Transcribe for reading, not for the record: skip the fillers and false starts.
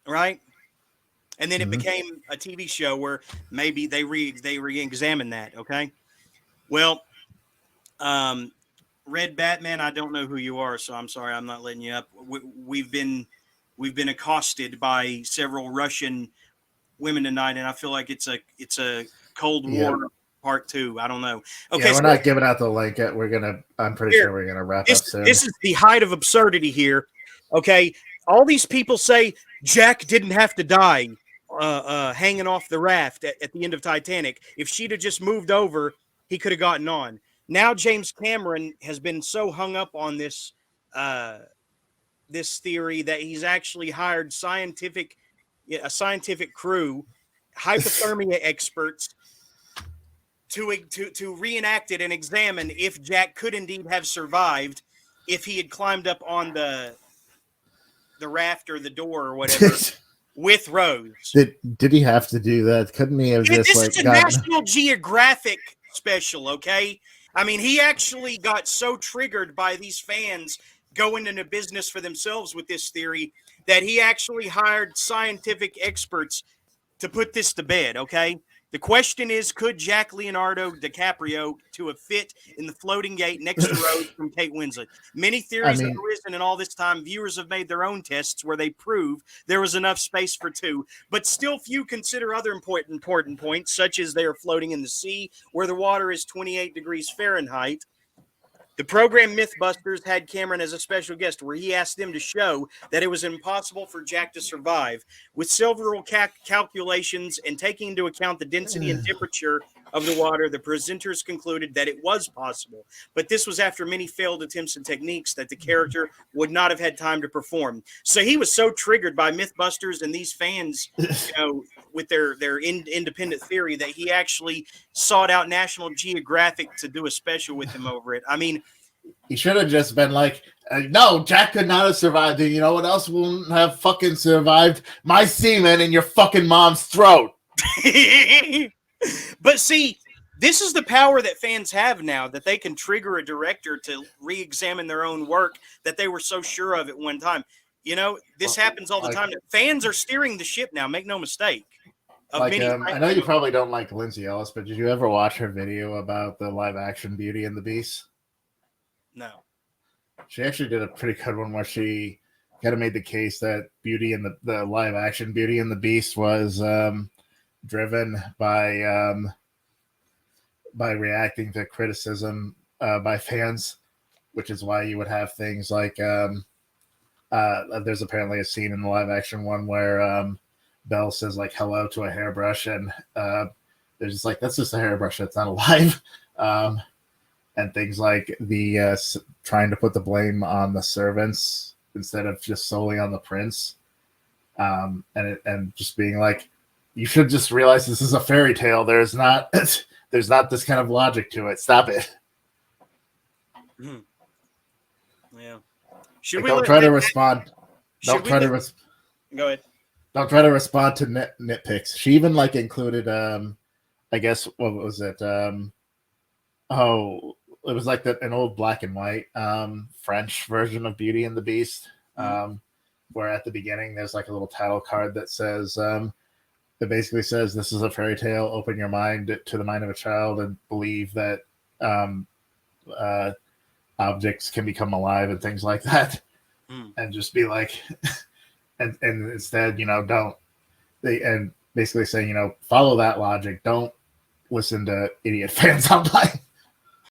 right? And then it became a TV show where maybe they re-examined that. Okay, well, um, Red Batman, I don't know who you are, so I'm sorry, I'm not letting you up. We've been accosted by several Russian women tonight, and I feel like it's a Cold Yep. War part two. I don't know. Yeah, Okay, we're so not giving out the link yet. I'm pretty here, sure we're gonna wrap this up soon. this is the height of absurdity here. Okay, all these people say Jack didn't have to die hanging off the raft at the end of Titanic. If she'd have just moved over, he could have gotten on. Now James Cameron has been so hung up on uh, this theory that he's actually hired a scientific crew, hypothermia experts to reenact it and examine if Jack could indeed have survived if he had climbed up on the raft or the door or whatever with Rose. Did he have to do that? Couldn't he have just This like is a gotten? National Geographic special, okay? I mean, he actually got so triggered by these fans going into business for themselves with this theory that he actually hired scientific experts to put this to bed, okay? The question is, could Jack Leonardo DiCaprio to have fit in the floating gate next to Rose from Kate Winslet? Many I theories have mean, arisen, and all this time, viewers have made their own tests where they prove there was enough space for two. But still, few consider other important points, such as they are floating in the sea, where the water is 28 degrees Fahrenheit. The program Mythbusters had Cameron as a special guest, where he asked them to show that it was impossible for Jack to survive. With several calculations and taking into account the density and temperature of the water, the presenters concluded that it was possible. But this was after many failed attempts and techniques that the character would not have had time to perform. So he was so triggered by Mythbusters and these fans, with their independent theory, that he actually sought out National Geographic to do a special with him over it. I mean, he should have just been like, no, Jack could not have survived. And you know what else wouldn't have fucking survived? My semen in your fucking mom's throat. But see, this is the power that fans have now, that they can trigger a director to re-examine their own work that they were so sure of at one time. This happens all the time. Fans are steering the ship now, make no mistake. I know you probably don't like Lindsay Ellis, but did you ever watch her video about the live action Beauty and the Beast? No. She actually did a pretty good one where she kind of made the case that Beauty and the live action Beauty and the Beast was driven by reacting to criticism by fans, which is why you would have things like there's apparently a scene in the live action one where Belle says like hello to a hairbrush, and they're just like, that's just a hairbrush, that's not alive. And things like the trying to put the blame on the servants instead of just solely on the prince, and just being like, you should just realize this is a fairy tale. There's not this kind of logic to it. Stop it. Mm-hmm. Yeah. Don't try to respond. Don't try to go ahead. Don't try to respond to nitpicks. She even like included, I guess, what was it? It was like an old black and white French version of Beauty and the Beast, where at the beginning there's like a little title card that says, that basically says, this is a fairy tale. Open your mind to the mind of a child and believe that objects can become alive and things like that. And just be like, and instead, don't. And basically saying, follow that logic. Don't listen to idiot fans online.